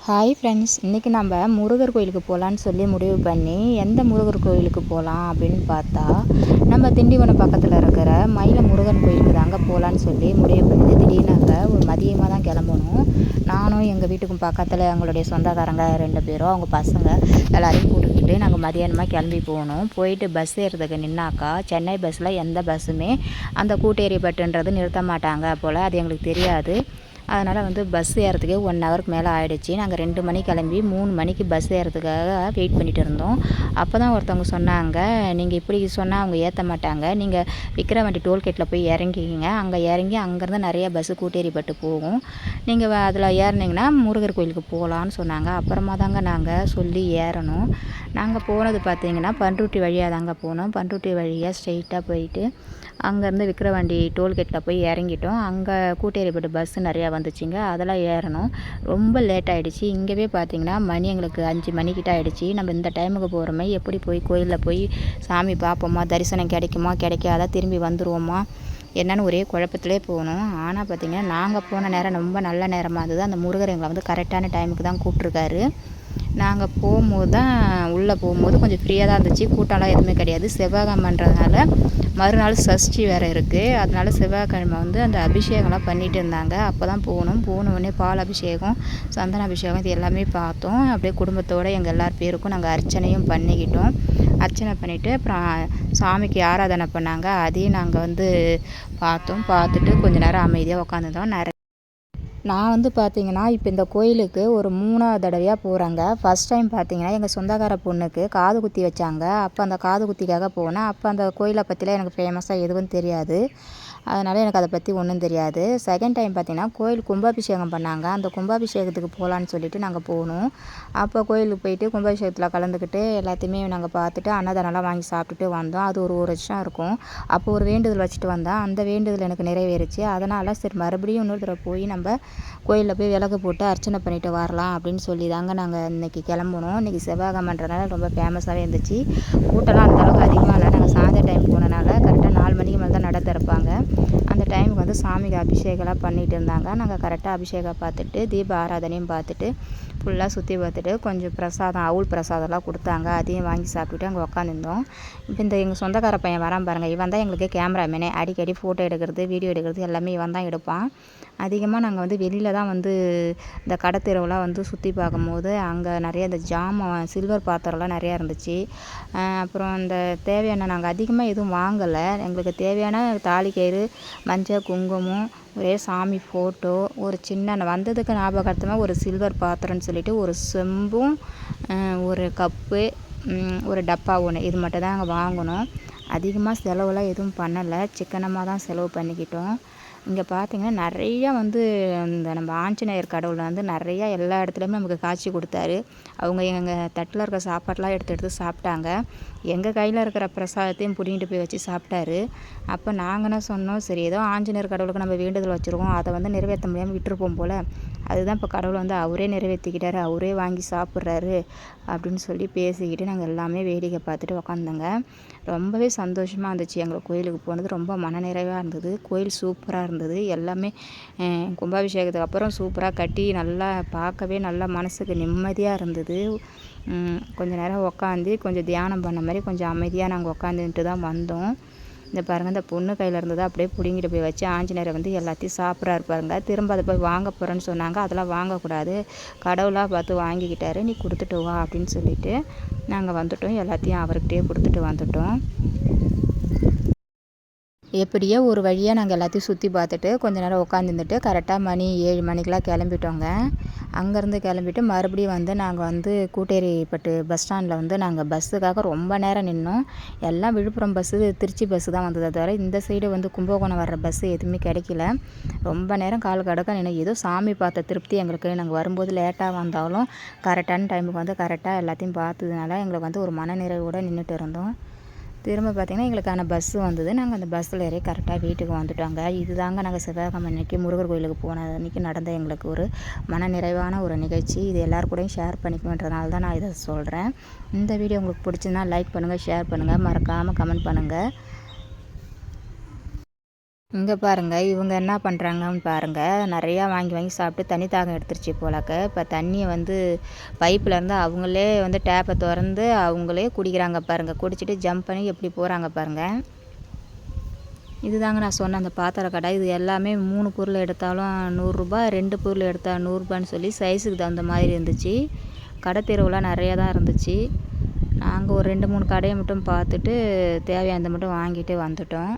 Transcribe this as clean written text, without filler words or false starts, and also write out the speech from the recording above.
Hi friends, இன்றைக்கி நம்ம முருகர் கோயிலுக்கு போகலான்னு சொல்லி முடிவு பண்ணி எந்த முருகர் கோயிலுக்கு போகலாம் அப்படின்னு பார்த்தா நம்ம திண்டிவனம் பக்கத்தில் இருக்கிற மயில முருகன் கோயிலுக்கு தாங்க போகலான்னு சொல்லி முடிவு பண்ணி திடீர்னாங்க ஒரு மதியமாக தான் கிளம்பணும். நானும் எங்கள் வீட்டுக்கும் பக்கத்தில் எங்களுடைய சொந்தக்காரங்க 2 பேரும் அவங்க பசங்க எல்லாரையும் கூட்டிக்கிட்டு நாங்கள் மதியானமாக கிளம்பி போகணும். போயிட்டு பஸ் ஏறுறதுக்கு நின்னாக்கா சென்னை பஸ்ஸில் எந்த பஸ்ஸுமே அந்த கூட்டேரிப்பட்டுன்றது நிறுத்த மாட்டாங்க போல். அது எங்களுக்கு தெரியாது. அதனால் பஸ் ஏறதுக்கே 1 ஹவருக்கு மேலே ஆகிடுச்சி. நாங்கள் 2 மணிக்கு கிளம்பி 3 மணிக்கு பஸ் ஏறதுக்காக வெயிட் பண்ணிகிட்டு இருந்தோம். அப்போ தான் ஒருத்தவங்க சொன்னாங்க, நீங்கள் இப்படி சொன்னால் அவங்க ஏற்ற மாட்டாங்க, நீங்கள் விக்கிரவாண்டி டோல்கேட்டில் போய் இறங்கிக்கிங்க. அங்கே இறங்கி அங்கேருந்து நிறைய பஸ்ஸு கூட்டேரிப்பட்டு போகும். நீங்கள் அதில் ஏறினீங்கன்னா முருகர் கோயிலுக்கு போகலான்னு சொன்னாங்க. அப்புறமா தாங்க நாங்கள் சொல்லி ஏறணும். நாங்கள் போனது பார்த்திங்கன்னா பண்ருட்டி வழியாக தாங்க போனோம். பண்ருட்டி வழியாக ஸ்ட்ரெயிட்டாக போயிட்டு அங்கேருந்து விக்கிரவாண்டி டோல்கேட்டில் போய் இறங்கிட்டோம். அங்கே கூட்டேரிப்பட்டு பஸ்ஸு நிறையா வந்துச்சுங்க. அதெல்லாம் ஏறணும். ரொம்ப லேட் ஆகிடுச்சி. இங்கேவே பார்த்திங்கன்னா மணி எங்களுக்கு 5 மணிக்கிட்ட ஆகிடுச்சி. நம்ம இந்த டைமுக்கு போகிறோமே, எப்படி போய் கோயிலில் போய் சாமி பார்ப்போமா, தரிசனம் கிடைக்குமா கிடைக்காதா, திரும்பி வந்துடுவோமா என்னென்னு ஒரே குழப்பத்திலே போகணும். ஆனால் பார்த்திங்கன்னா நாங்கள் போன நேரம் ரொம்ப நல்ல நேரமாக இருந்தது. அந்த முருகர் எங்களை கரெக்டான டைமுக்கு தான் கூப்பிட்ருக்காரு. நாங்கள் போகும்போது தான் உள்ளே போகும்போது கொஞ்சம் ஃப்ரீயாக தான் இருந்துச்சு. கூட்டம்லாம் எதுவுமே கிடையாது. செவ்வாய்க்கிழமைன்றதுனால மறுநாள் சஷ்டி வேறு இருக்குது. அதனால செவ்வாய்க்கிழமை அந்த அபிஷேகம்லாம் பண்ணிகிட்டு இருந்தாங்க. அப்போ தான் போனோடனே பால் அபிஷேகம், சந்தன அபிஷேகம் இது எல்லாமே பார்த்தோம். அப்படியே குடும்பத்தோடு எங்கள் எல்லார் பேருக்கும் நாங்கள் அர்ச்சனையும் பண்ணிக்கிட்டோம். அர்ச்சனை பண்ணிவிட்டு அப்புறம் சாமிக்கு ஆராதனை பண்ணாங்க. அதையும் நாங்கள் பார்த்தோம். பார்த்துட்டு கொஞ்சம் நேரம் அமைதியாக உட்காந்துருந்தோம். நான் பார்த்தீங்கன்னா இப்போ இந்த கோயிலுக்கு ஒரு 3வது தடவையாக போகிறேங்க. ஃபஸ்ட் டைம் பார்த்தீங்கன்னா எங்கள் சொந்தக்கார பொண்ணுக்கு காது குத்தி வச்சாங்க. அப்போ அந்த காது குத்திக்காக போனேன். அப்போ அந்த கோயிலை பற்றிலாம் எனக்கு ஃபேமஸாக எதுவும் தெரியாது. அதனால் எனக்கு அதை பற்றி ஒன்றும் தெரியாது. செகண்ட் டைம் பார்த்திங்கன்னா கோயில் கும்பாபிஷேகம் பண்ணாங்க. அந்த கும்பாபிஷேகத்துக்கு போகலான்னு சொல்லிட்டு நாங்கள் போனோம். அப்போ கோயிலுக்கு போயிட்டு கும்பாபிஷேகத்தில் கலந்துக்கிட்டு எல்லாத்தையுமே நாங்கள் பார்த்துட்டு அன்னதானம்லாம் வாங்கி சாப்பிட்டுட்டு வந்தோம். அது ஒரு வருஷம் இருக்கும். அப்போ ஒரு வேண்டுதல் வச்சுட்டு வந்தேன். அந்த வேண்டுதல் எனக்கு நிறைவேறிச்சு. அதனால் சரி மறுபடியும் இன்னொரு தடவை போய் நம்ம கோயிலில் போய் விளக்கு போட்டு அர்ச்சனை பண்ணிட்டு வரலாம் அப்படின்னு சொல்லி தாங்க நாங்கள் இன்றைக்கி கிளம்புனோம். இன்றைக்கி செவ்வாய்க்கிழமைன்றனால ரொம்ப ஃபேமஸாகவே இருந்துச்சு. கூட்டம்லாம் அந்தளவுக்கு அதிகமாக இல்லை. நாங்கள் சாயந்தர டைம் போனனால கரெக்டாக 4 மணிக்கு மேலே தான் நட திறப்பாங்க. அந்த டைமுக்கு சாமிக்கு அபிஷேகம்லாம் பண்ணிகிட்டு இருந்தாங்க. நாங்கள் கரெக்டாக அபிஷேகம் பார்த்துட்டு தீப ஆராதனையும் பார்த்துட்டு ஃபுல்லாக சுற்றி பார்த்துட்டு கொஞ்சம் பிரசாதம் அவுள் பிரசாதம்லாம் கொடுத்தாங்க. அதையும் வாங்கி சாப்பிட்டுட்டு அங்கே உட்காந்துருந்தோம். இப்போ எங்கள் சொந்தக்கார பையன் வரான் பாருங்கள், இவன் தான் எங்களுக்கு கேமராமேனே. அடிக்கடி ஃபோட்டோ எடுக்கிறது, வீடியோ எடுக்கிறது எல்லாமே இவன் தான் எடுப்பான். அதிகமாக நாங்கள் வெளியில் தான் இந்த கடத்தெருவெலாம் சுற்றி பார்க்கும்போது அங்கே நிறைய இந்த ஜாமான் சில்வர் பாத்திரம்லாம் நிறையா இருந்துச்சு. அப்புறம் இந்த தேவையான நாங்கள் அதிகமாக எதுவும் வாங்கலை. எங்களுக்கு தேவையான தாலி கயிறு, மஞ்சள், குங்குமம், ஒரே சாமி ஃபோட்டோ, ஒரு சின்ன வந்ததுக்கு ஞாபகார்த்தமாக ஒரு சில்வர் பாத்திரம்னு சொல்லிட்டு ஒரு செம்பும், ஒரு கப்பு, ஒரு டப்பா ஒன்று, இது மட்டும் தான் நாங்கள் வாங்கினோம். அதிகமாக செலவுலாம் எதுவும் பண்ணலை. சிக்கனமாக தான் செலவு பண்ணிக்கிட்டோம். இங்கே பார்த்திங்கன்னா நிறையா இந்த நம்ம ஆஞ்சநேயர் கடவுள் நிறையா எல்லா இடத்துலையுமே நமக்கு காட்சி கொடுத்தாரு. அவங்க எங்கள் தட்டில் இருக்க சாப்பாடெலாம் எடுத்து சாப்பிட்டாங்க. எங்கள் கையில் இருக்கிற பிரசாதத்தையும் பிடிங்கிட்டு போய் வச்சு சாப்பிட்டாரு. அப்போ நாங்கள் என்ன சொன்னோம், சரி ஏதோ ஆஞ்சநேயர் கடவுளுக்கு நம்ம வேண்டுதல் வச்சுருக்கோம், அதை நிறைவேற்ற முடியாமல் விட்டுருப்போம் போல். அதுதான் இப்போ கடவுள் அவரே நிறைவேற்றிக்கிட்டாரு, அவரே வாங்கி சாப்பிட்றாரு அப்படின்னு சொல்லி பேசிக்கிட்டு நாங்கள் எல்லாமே வேடிக்கை பார்த்துட்டு உக்காந்தோங்க. ரொம்பவே சந்தோஷமாக இருந்துச்சு. எங்களுக்கு கோயிலுக்கு போனது ரொம்ப மனநிறைவாக இருந்தது. கோயில் சூப்பராக இருந்தது. எல்லாமே கும்பாபிஷேகத்துக்கு அப்புறம் சூப்பராக கட்டி நல்லா பார்க்கவே நல்லா மனசுக்கு நிம்மதியாக இருந்தது. கொஞ்சம் நேரம் உக்காந்து கொஞ்சம் தியானம் பண்ண மாதிரி கொஞ்சம் அமைதியாக நாங்கள் உக்காந்துட்டு தான் வந்தோம். இந்த பாருங்கள், இந்த பொண்ணு கையில் இருந்ததை அப்படியே பிடிங்கிட்டு போய் வச்சு ஆஞ்சநேயரை எல்லாத்தையும் சாப்பிட்றாரு பாருங்க. திரும்ப அதை போய் வாங்க போகிறேன்னு சொன்னாங்க. அதெல்லாம் வாங்கக்கூடாது, கடவுளாக பார்த்து வாங்கிக்கிட்டாரு, நீ கொடுத்துட்டு வா அப்படின்னு சொல்லிட்டு நாங்கள் வந்துட்டோம். எல்லாத்தையும் அவர்கிட்டயே கொடுத்துட்டு வந்துட்டோம். எப்படியோ ஒரு வழியாக நாங்கள் எல்லாத்தையும் சுற்றி பார்த்துட்டு கொஞ்சம் நேரம் உட்காந்துருந்துட்டு கரெக்டாக மணி 7 மணிக்கெலாம் கிளம்பிட்டோங்க. அங்கேருந்து கிளம்பிட்டு மறுபடியும் நாங்கள் கூட்டேரிப்பட்டு பஸ் ஸ்டாண்டில் நாங்கள் பஸ்ஸுக்காக ரொம்ப நேரம் நின்னோம். எல்லாம் விழுப்புரம் பஸ்ஸு, திருச்சி பஸ்ஸு தான் வந்ததை தவிர இந்த சைடு கும்பகோணம் வர்ற பஸ்ஸு எதுவுமே கிடைக்கல. ரொம்ப நேரம் கால் கடக்க நின்று ஏதோ சாமி பார்த்த திருப்தி எங்களுக்கு. நாங்கள் வரும்போது லேட்டாக வந்தாலும் கரெக்டான டைமுக்கு கரெக்டாக எல்லாத்தையும் பார்த்ததுனால எங்களுக்கு ஒரு மனநிறைவோடு நின்றுட்டு இருந்தோம். திரும்ப பார்த்திங்கன்னா எங்களுக்கான பஸ்ஸு வந்தது. நாங்கள் அந்த பஸ்ஸில் ஏறி கரெக்டாக வீட்டுக்கு வந்துட்டோங்க. இதுதாங்க நாங்கள் செவ்வாய்க்கிழமை அன்றைக்கி முருகர் கோயிலுக்கு போன அன்றைக்கி நடந்த எங்களுக்கு ஒரு மனநிறைவான ஒரு நிகழ்ச்சி. இது எல்லார் கூடயும் ஷேர் பண்ணிக்குவேன்றதுனால தான் நான் இதை சொல்கிறேன். இந்த வீடியோ உங்களுக்கு பிடிச்சிருந்தா லைக் பண்ணுங்கள், ஷேர் பண்ணுங்கள், மறக்காமல் கமெண்ட் பண்ணுங்கள். இங்கே பாருங்கள் இவங்க என்ன பண்ணுறாங்கன்னு பாருங்கள். நிறையா வாங்கி வாங்கி சாப்பிட்டு தண்ணி தாகம் எடுத்துருச்சு போலக்க. இப்போ தண்ணியை வந்து பைப்புலேருந்து அவங்களே வந்து டேப்பை திறந்து அவங்களே குடிக்கிறாங்க பாருங்கள். குடிச்சிட்டு ஜம்ப் பண்ணி எப்படி போகிறாங்க பாருங்கள். இதுதாங்க நான் சொன்ன அந்த பாத்திர கடை. இது எல்லாமே 3 பொருள் எடுத்தாலும் 100 2 பொருள் எடுத்தால் 100 சொல்லி சைஸுக்கு தகுந்த மாதிரி இருந்துச்சு. கடை தெருவில் நிறையா தான் இருந்துச்சு. நாங்கள் ஒரு 2 3 கடையை மட்டும் பார்த்துட்டு தேவையானதை மட்டும் வாங்கிட்டு வந்துட்டோம்.